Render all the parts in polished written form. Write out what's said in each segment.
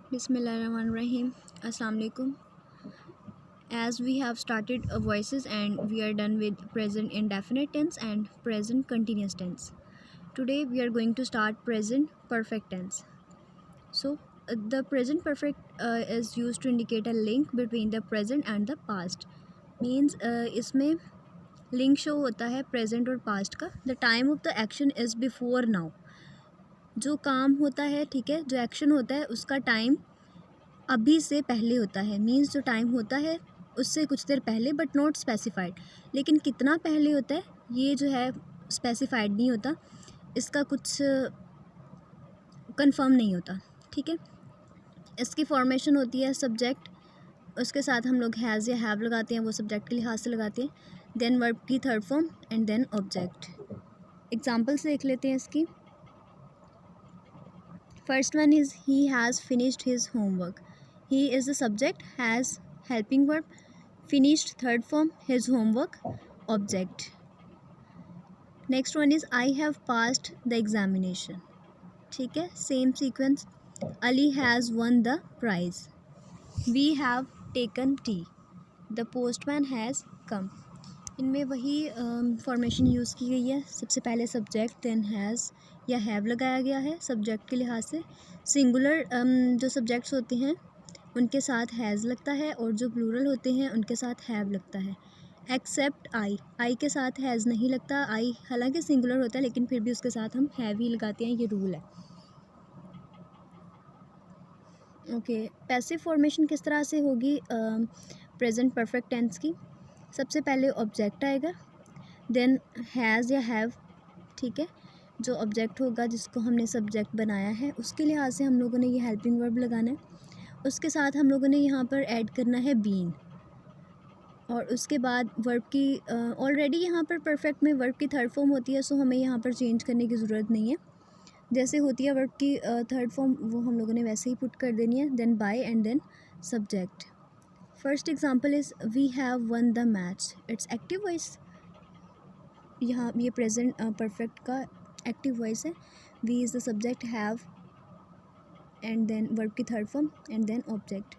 Bismillahirrahmanirrahim. Assalamu alaikum. As we have started voices and we are done with present indefinite tense and present continuous tense. Today we are going to start present perfect tense. So the present perfect is used to indicate a link between the present and the past. Means इसमें link show होता है present और past का. The time of the action is before now. जो काम होता है, ठीक है, जो एक्शन होता है उसका टाइम अभी से पहले होता है. मीन्स जो टाइम होता है उससे कुछ देर पहले, बट नॉट स्पेसिफाइड. लेकिन कितना पहले होता है ये जो है स्पेसिफाइड नहीं होता, इसका कुछ कंफर्म नहीं होता. ठीक है, इसकी फॉर्मेशन होती है सब्जेक्ट, उसके साथ हम लोग हैज़ या हैव लगाते हैं, वो सब्जेक्ट के लिहाज से लगाते हैं. देन वर्ब की third form and then object. Examples देख लेते हैं इसकी. First one is he has finished his homework. He is the subject, has helping verb, finished third form, his homework, object. Next one is I have passed the examination. ठीक है, same sequence. Ali has won the prize. We have taken tea. The postman has come. इनमें वही formation use की गई है. सबसे पहले subject, then has या हैव लगाया गया है सब्जेक्ट के लिहाज से. सिंगुलर जो सब्जेक्ट्स होते हैं उनके साथ हैज़ लगता है और जो प्लूरल होते हैं उनके साथ हैव लगता है. एक्सेप्ट आई के साथ हैज़ नहीं लगता. आई हालांकि सिंगुलर होता है लेकिन फिर भी उसके साथ हम हैव ही लगाते हैं, ये रूल है. ओके, पैसिव फॉर्मेशन किस तरह से होगी प्रेजेंट परफेक्ट टेंस की. सबसे पहले ऑब्जेक्ट आएगा, देन हैज़ या हैव. ठीक है, जो ऑब्जेक्ट होगा जिसको हमने सब्जेक्ट बनाया है उसके लिहाज से हम लोगों ने ये हेल्पिंग वर्ब लगाना है. उसके साथ हम लोगों ने यहाँ पर ऐड करना है बीन, और उसके बाद वर्ब की ऑलरेडी यहाँ पर परफेक्ट में वर्ब की थर्ड फॉर्म होती है, सो हमें यहाँ पर चेंज करने की ज़रूरत नहीं है. जैसे होती है वर्ब की थर्ड फॉर्म वो हम लोगों ने वैसे ही पुट कर देनी है. Then by and then subject. First example is we have won the match. It's active voice. यहाँ ये प्रेजेंट परफेक्ट का एक्टिव वॉइस है. We is the subject, have and then verb की third form and then object.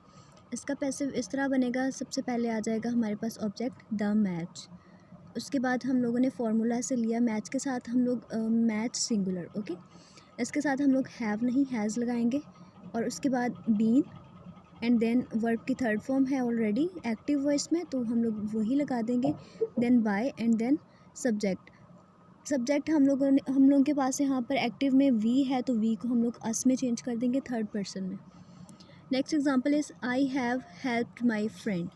इसका passive इस तरह बनेगा. सबसे पहले आ जाएगा हमारे पास ऑब्जेक्ट द मैच. उसके बाद हम लोगों ने फार्मूला से लिया मैच के साथ हम लोग मैच सिंगुलर. ओके, इसके साथ हम लोग हैव नहीं हैज़ लगाएंगे, और उसके बाद बीन एंड देन वर्ब की थर्ड फॉर्म है ऑलरेडी एक्टिव वॉइस में तो हम लोग वही लगा देंगे. Then by and then subject. Subject हम लोगों के पास यहाँ पर एक्टिव में वी है तो वी को हम लोग अस में चेंज कर देंगे थर्ड पर्सन में. Next example is I have helped my friend.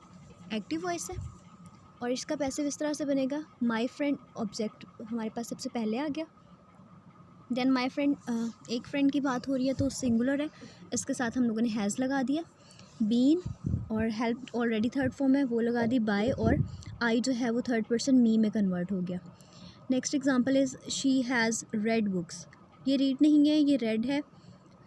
Active voice है और इसका पैसिव इस तरह से बनेगा. माय फ्रेंड ऑब्जेक्ट हमारे पास सबसे पहले आ गया. देन माय फ्रेंड, एक फ्रेंड की बात हो रही है तो सिंगुलर है, इसके साथ हम लोगों ने हैज़ लगा दिया. बीन और हेल्प ऑलरेडी थर्ड फॉर्म है वो लगा दी बाय, और आई जो है वो थर्ड पर्सन मी में कन्वर्ट हो गया. Next example is she has red books. ये रीड नहीं है, ये रेड है,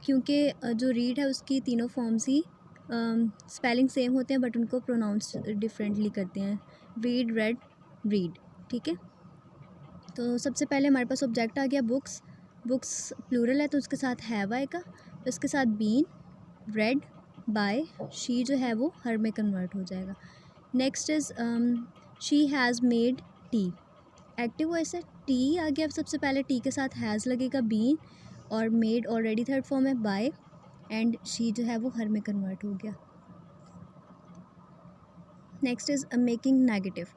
क्योंकि जो रीड है उसकी तीनों फॉर्म्स ही स्पेलिंग सेम होते हैं बट उनको प्रोनाउंस डिफरेंटली करते हैं. Read, red, read. ठीक है, तो सबसे पहले हमारे पास ऑब्जेक्ट आ गया बुक्स. बुक्स प्लूरल है तो उसके साथ हैव आएगा, उसके साथ बीन, रेड, बाय, शी जो है वो हर में कन्वर्ट हो जाएगा. Next is she has made tea. Active voice है, टी आ गया सबसे पहले, टी के साथ हैज़ लगेगा, बीन और मेड ऑलरेडी थर्ड फॉर्म है बाय, एंड शी जो है वो हर में कन्वर्ट हो गया. Next is making negative.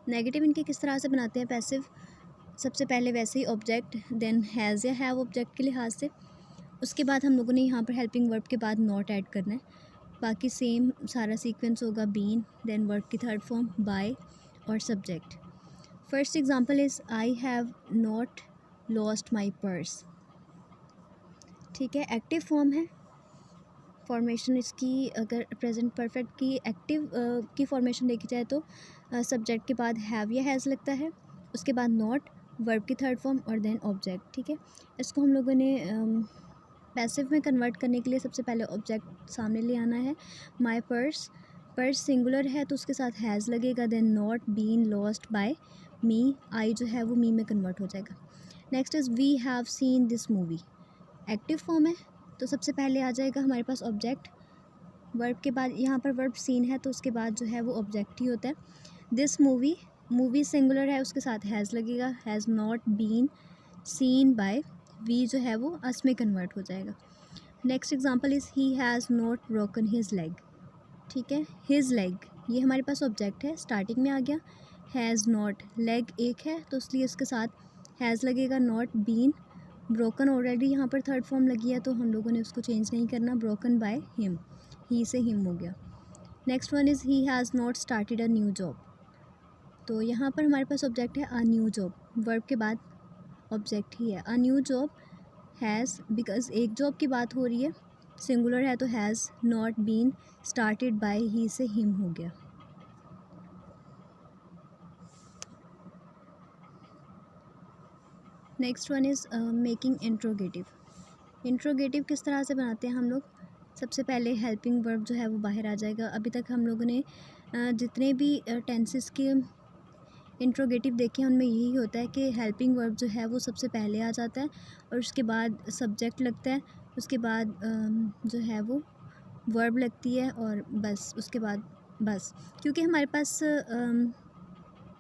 Negative इनके किस तरह से बनाते हैं पैसिव. सबसे पहले वैसे ही ऑब्जेक्ट, देन हैज़ या हैव ऑब्जेक्ट के लिहाज से. उसके बाद हम लोगों ने यहाँ पर हेल्पिंग वर्ब के बाद नॉट ऐड करना है. बाकी सेम सारा सीक्वेंस होगा. बीन, देन वर्ब की थर्ड फॉर्म बाय और subject. First example is I have not lost my purse. ठीक है, एक्टिव फॉर्म है. फॉर्मेशन इसकी अगर प्रेजेंट परफेक्ट की एक्टिव की फॉर्मेशन देखी जाए तो सब्जेक्ट के बाद हैव या हैज़ लगता है, उसके बाद नॉट, वर्ब की थर्ड फॉर्म और देन ऑब्जेक्ट. ठीक है, इसको हम लोगों ने पैसिव में कन्वर्ट करने के लिए सबसे पहले ऑब्जेक्ट सामने ले आना है. माई पर्स, पर्स सिंगुलर है तो उसके साथ हैज़ लगेगा. Then not, been, lost, by, me, I जो है वो मी में कन्वर्ट हो जाएगा. Next is we have seen this movie. Active form है, तो सबसे पहले आ जाएगा हमारे पास ऑब्जेक्ट, वर्ब के बाद यहाँ पर वर्ब सीन है तो उसके बाद जो है वो ऑब्जेक्ट ही होता है। दिस मूवी, मूवी सिंगुलर है उसके साथ हैज़ लगेगा, has not been seen by, we जो है वो अस में कन्वर्ट हो जाएगा। Next example is he has not broken his leg, ठीक है। हिज लेग ये हमारे पास ऑब्जेक्ट है, स्टार्टिंग में आ गया। हैज़ नॉट, लेग एक है तो इसलिए इसके साथ हैज़ लगेगा, नॉट बीन, ब्रोकन ऑलरेडी यहाँ पर थर्ड फॉर्म लगी है तो हम लोगों ने उसको चेंज नहीं करना, ब्रोकन बाय हिम, ही से हिम हो गया। Next one is he has not started a new job, तो यहाँ पर हमारे पास ऑब्जेक्ट है अ न्यू जॉब, वर्ब के बाद ऑब्जेक्ट ही है। A new job has, because एक जॉब की बात हो रही है, सिंगुलर है तो has not been started by, he से हिम हो गया। Next one is making interrogative. Interrogative किस तरह से बनाते हैं हम लोग, सबसे पहले हेल्पिंग वर्ब जो है वो बाहर आ जाएगा। अभी तक हम लोगों ने जितने भी टेंसेस के इंट्रोगेटिव देखे हैं उनमें यही होता है कि हेल्पिंग वर्ब जो है वो सबसे पहले आ जाता है और उसके बाद सब्जेक्ट लगता है, उसके बाद जो है वो वर्ब लगती है और बस उसके बाद बस। क्योंकि हमारे पास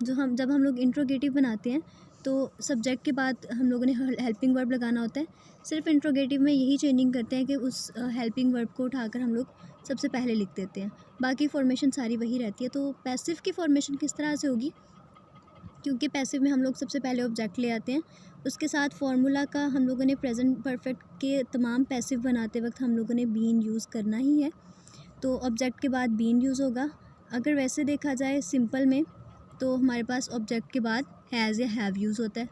जब हम लोग इंट्रोगेटिव बनाते हैं तो सब्जेक्ट के बाद हम लोगों ने हेल्पिंग वर्ब लगाना होता है। सिर्फ इंट्रोगेटिव में यही चेंजिंग करते हैं कि उस हेल्पिंग वर्ब को उठाकर हम लोग सबसे पहले लिख देते हैं, बाकी फॉर्मेशन सारी वही रहती है। तो पैसिव की फॉर्मेशन किस तरह से होगी, क्योंकि पैसिव में हम लोग सबसे पहले ऑब्जेक्ट ले आते हैं, उसके साथ फार्मूला का हम लोगों ने प्रेजेंट परफेक्ट के तमाम पैसिव बनाते वक्त हम लोगों ने बीन यूज़ करना ही है, तो ऑब्जेक्ट के बाद बीन यूज़ होगा। अगर वैसे देखा जाए सिंपल में तो हमारे पास ऑब्जेक्ट के बाद हैज़ या हैव यूज़ होता है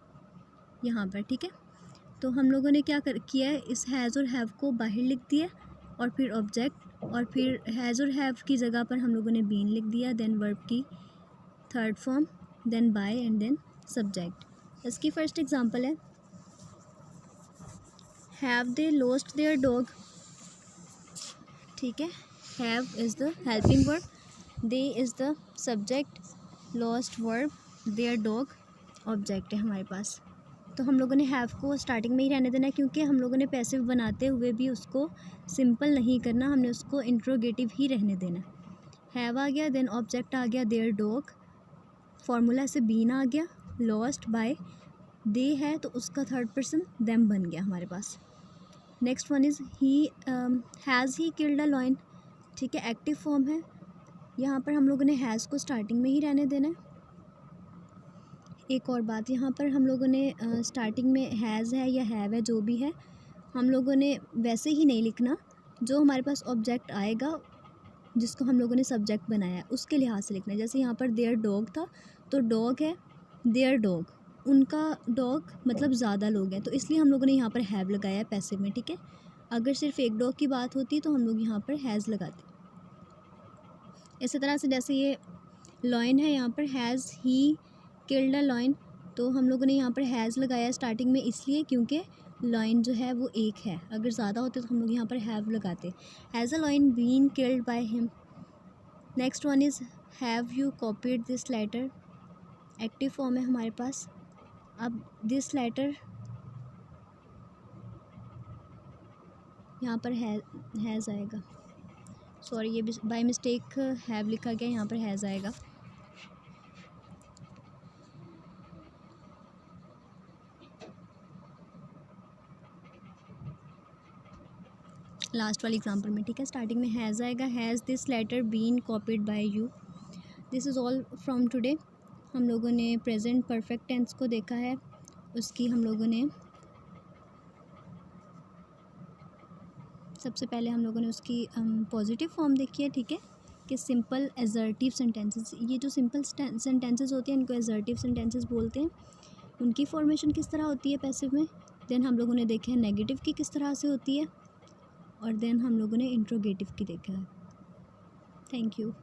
यहाँ पर, ठीक है। तो हम लोगों ने क्या किया है, इस हैज़ और हैव को बाहर लिख दिया और फिर ऑब्जेक्ट और फिर हैज़ और हैव की जगह पर हम लोगों ने बीन लिख दिया, देन वर्ब की third form, then by and then subject. इसकी फर्स्ट एग्जांपल है, have they lost their dog, ठीक है। Have is the helping verb, they is the subject, lost verb, their dog object है हमारे पास। तो हम लोगों ने हैव को स्टार्टिंग में ही रहने देना है क्योंकि हम लोगों ने पैसिव बनाते हुए भी उसको सिंपल नहीं करना, हमने उसको इंट्रोगेटिव ही रहने देना। हैव आ गया, देन ऑब्जेक्ट आ गया देयर डॉग, फार्मूला से बीन आ गया, लॉस्ट बाय, दे है तो उसका थर्ड पर्सन देम बन गया हमारे पास। Next one is he has he killed a lion, ठीक है, एक्टिव फॉर्म है, यहाँ पर हम लोगों ने हैज़ को स्टार्टिंग में ही रहने देना है। एक और बात, यहाँ पर हम लोगों ने स्टार्टिंग में हैज़ है या हैव है जो भी है, हम लोगों ने वैसे ही नहीं लिखना, जो हमारे पास ऑब्जेक्ट आएगा जिसको हम लोगों ने सब्जेक्ट बनाया है उसके लिहाज से लिखना है। जैसे यहाँ पर देयर डॉग था तो डॉग है देयर डॉग, उनका डॉग मतलब ज़्यादा लोग हैं तो इसलिए हम लोगों ने यहाँ पर हैव लगाया है पैसिव में, ठीक है। अगर सिर्फ एक डॉग की बात होती तो हम लोग यहाँ पर हैज़ लगाते। इसी तरह से जैसे ये लॉयन है, यहाँ पर has he killed a lion, तो हम लोगों ने यहाँ पर हैज़ लगाया स्टार्टिंग में इसलिए क्योंकि लॉयन जो है वो एक है, अगर ज़्यादा होते तो हम लोग यहाँ पर हैव लगाते। Has a lion been killed by him. Next one is have you copied this letter, active form है हमारे पास। अब दिस लेटर यहाँ पर हैज़ आएगा, सॉरी ये बाय मिस्टेक हैव लिखा गया, यहाँ पर हैज़ आएगा। लास्ट वाली एग्जांपल में, ठीक है, स्टार्टिंग में हैज़ आएगा, has this letter been copied by you. This is all from today. हम लोगों ने प्रेजेंट परफेक्ट टेंस को देखा है, उसकी हम लोगों ने सबसे पहले हम लोगों ने उसकी पॉजिटिव फॉर्म देखी है, ठीक है, कि सिंपल एजर्टिव सेंटेंसेस, ये जो सिंपल सेंटेंसेस होते हैं इनको एजर्टिव सेंटेंसेस बोलते हैं, उनकी फॉर्मेशन किस तरह होती है पैसिव में। देन हम लोगों ने देखा है नेगेटिव की किस तरह से होती है और देन हम लोगों ने इंट्रोगेटिव की देखा है। Thank you.